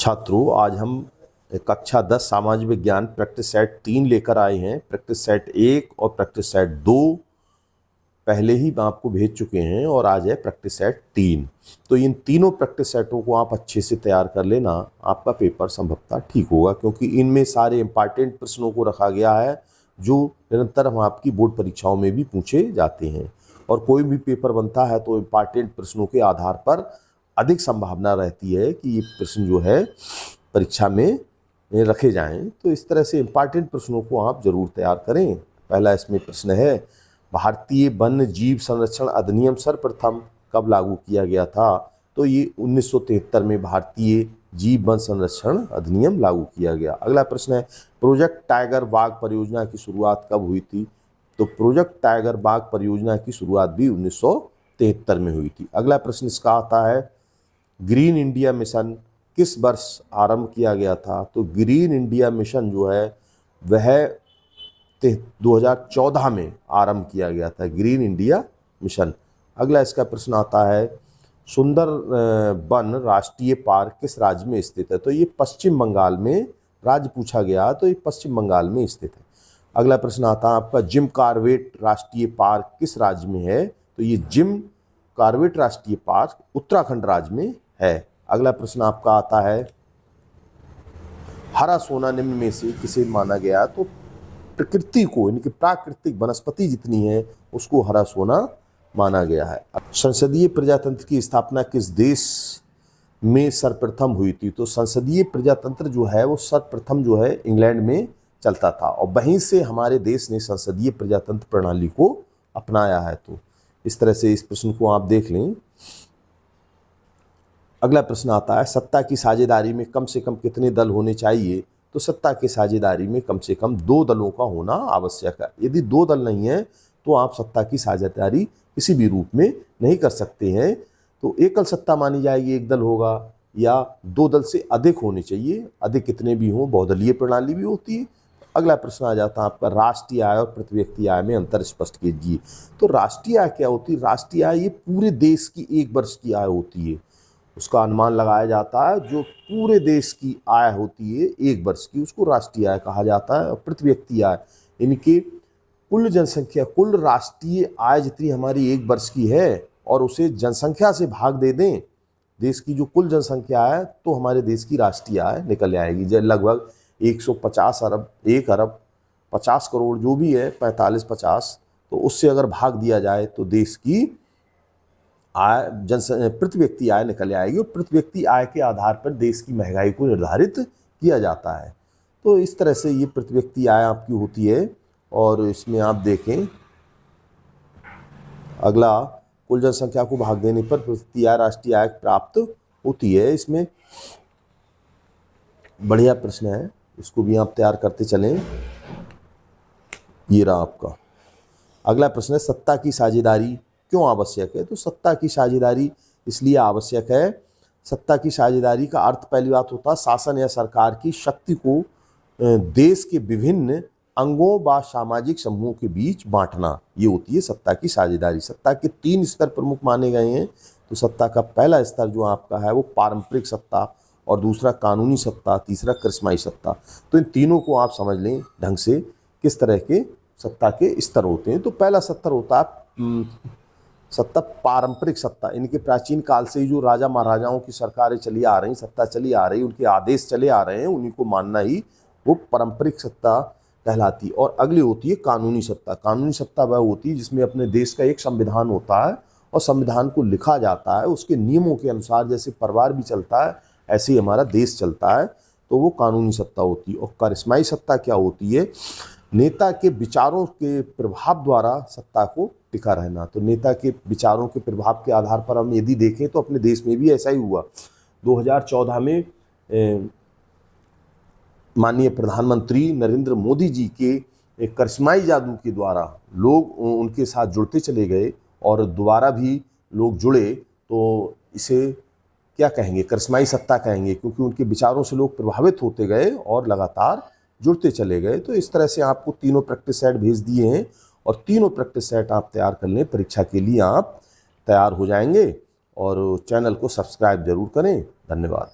छात्रों, आज हम कक्षा 10 सामाजिक विज्ञान प्रैक्टिस सेट 3 लेकर आए हैं। प्रैक्टिस सेट 1 और प्रैक्टिस सेट 2 पहले ही मैं आपको भेज चुके हैं और आज है प्रैक्टिस सेट 3। तो इन तीनों प्रैक्टिस सेटों को आप अच्छे से तैयार कर लेना, आपका पेपर संभवतः ठीक होगा, क्योंकि इनमें सारे इंपॉर्टेंट प्रश्नों को रखा गया है जो निरंतर हम आपकी बोर्ड परीक्षाओं में भी पूछे जाते हैं। और कोई भी पेपर बनता है तो इंपॉर्टेंट प्रश्नों के आधार पर अधिक संभावना रहती है कि ये प्रश्न जो है परीक्षा में रखे जाएं। तो इस तरह से इंपॉर्टेंट प्रश्नों को आप जरूर तैयार करें। पहला इसमें प्रश्न है, भारतीय वन्य जीव संरक्षण अधिनियम सर्वप्रथम कब लागू किया गया था? तो ये 1973 में भारतीय जीव वन संरक्षण अधिनियम लागू किया गया। अगला प्रश्न है, प्रोजेक्ट टाइगर बाघ परियोजना की शुरुआत कब हुई थी? तो प्रोजेक्ट टाइगर बाघ परियोजना की शुरुआत भी 1973 में हुई थी। अगला प्रश्न इसका आता है, ग्रीन इंडिया मिशन किस वर्ष आरंभ किया गया था? तो ग्रीन इंडिया मिशन जो है वह 2014 में आरंभ किया गया था, ग्रीन इंडिया मिशन। अगला इसका प्रश्न आता है, सुंदर वन राष्ट्रीय पार्क किस राज्य में स्थित है? तो ये पश्चिम बंगाल में राज्य पूछा गया, तो ये पश्चिम बंगाल में स्थित है। अगला प्रश्न आता है आपका, जिम कॉर्बेट राष्ट्रीय पार्क किस राज्य में है? तो ये जिम कॉर्बेट राष्ट्रीय पार्क उत्तराखंड राज्य में है। अगला प्रश्न आपका आता है, हरा सोना निम्न में से किसे माना गया? तो प्रकृति को, यानी कि प्राकृतिक वनस्पति जितनी है उसको हरा सोना माना गया है। संसदीय प्रजातंत्र की स्थापना किस देश में सर्वप्रथम हुई थी? तो संसदीय प्रजातंत्र जो है वो सर्वप्रथम जो है इंग्लैंड में चलता था और वहीं से हमारे देश ने संसदीय प्रजातंत्र प्रणाली को अपनाया है। तो इस तरह से इस प्रश्न को आप देख लें। अगला प्रश्न आता है, सत्ता की साझेदारी में कम से कम कितने दल होने चाहिए? तो सत्ता की साझेदारी में कम से कम 2 दलों का होना आवश्यक है। यदि 2 दल नहीं है तो आप सत्ता की साझेदारी किसी भी रूप में नहीं कर सकते हैं। तो एकल सत्ता मानी जाएगी, 1 दल होगा, या 2 दल से अधिक होने चाहिए। अधिक कितने भी हों, बहुदलीय प्रणाली भी होती है। अगला प्रश्न आ जाता है आपका, राष्ट्रीय आय और प्रति व्यक्ति आय में अंतर स्पष्ट कीजिए। तो राष्ट्रीय आय क्या होती है? राष्ट्रीय आय ये पूरे देश की 1 वर्ष की आय होती है, उसका अनुमान लगाया जाता है। जो पूरे देश की आय होती है 1 वर्ष की, उसको राष्ट्रीय आय कहा जाता है। और प्रति व्यक्ति आय यानी कि कुल जनसंख्या, कुल राष्ट्रीय आय जितनी हमारी 1 वर्ष की है और उसे जनसंख्या से भाग दे दें, देश की जो कुल जनसंख्या है, तो हमारे देश की राष्ट्रीय आय निकल आएगी। जब लगभग 150 अरब, 1 अरब 50 करोड़ जो भी है, 45-50, तो उससे अगर भाग दिया जाए तो देश की आय, प्रति व्यक्ति आय निकल आएगी। और प्रति व्यक्ति आय के आधार पर देश की महंगाई को निर्धारित किया जाता है। तो इस तरह से ये प्रति व्यक्ति आय आपकी होती है। और इसमें आप देखें, अगला, कुल जनसंख्या को भाग देने पर प्रति आय राष्ट्रीय आय प्राप्त होती है। इसमें बढ़िया प्रश्न है, इसको भी आप तैयार करते चलें। ये रहा आपका अगला प्रश्न है, सत्ता की साझेदारी क्यों आवश्यक है? तो सत्ता की साझेदारी इसलिए आवश्यक है, सत्ता की साझेदारी का अर्थ पहली बात होता है शासन या सरकार की शक्ति को देश के विभिन्न अंगों व सामाजिक समूहों के बीच बांटना, ये होती है सत्ता की साझेदारी। सत्ता के 3 स्तर प्रमुख माने गए हैं। तो सत्ता का पहला स्तर जो आपका है वो पारंपरिक सत्ता, और दूसरा कानूनी सत्ता, तीसरा करिश्माई सत्ता। तो इन तीनों को आप समझ लें ढंग से, किस तरह के सत्ता के स्तर होते हैं। तो पहला स्तर होता है सत्ता, पारंपरिक सत्ता, इनके प्राचीन काल से ही जो राजा महाराजाओं की सरकारें चली आ रही, सत्ता चली आ रही, उनके आदेश चले आ रहे हैं, उन्हीं को मानना ही वो पारंपरिक सत्ता कहलाती है। और अगली होती है कानूनी सत्ता। कानूनी सत्ता वह होती है जिसमें अपने देश का एक संविधान होता है और संविधान को लिखा जाता है, उसके नियमों के अनुसार, जैसे परिवार भी चलता है ऐसे ही हमारा देश चलता है, तो वो कानूनी सत्ता होती है। और करिश्माई सत्ता क्या होती है? नेता के विचारों के प्रभाव द्वारा सत्ता को टिका रहना। तो नेता के विचारों के प्रभाव के आधार पर हम यदि देखें तो अपने देश में भी ऐसा ही हुआ। 2014 में माननीय प्रधानमंत्री नरेंद्र मोदी जी के एक करिश्माई जादू के द्वारा लोग उनके साथ जुड़ते चले गए और दोबारा भी लोग जुड़े, तो इसे क्या कहेंगे? करिश्माई सत्ता कहेंगे, क्योंकि उनके विचारों से लोग प्रभावित होते गए और लगातार जुड़ते चले गए। तो इस तरह से आपको तीनों प्रैक्टिस सेट भेज दिए हैं और तीनों प्रैक्टिस सेट आप तैयार कर लें, परीक्षा के लिए आप तैयार हो जाएंगे। और चैनल को सब्सक्राइब जरूर करें। धन्यवाद।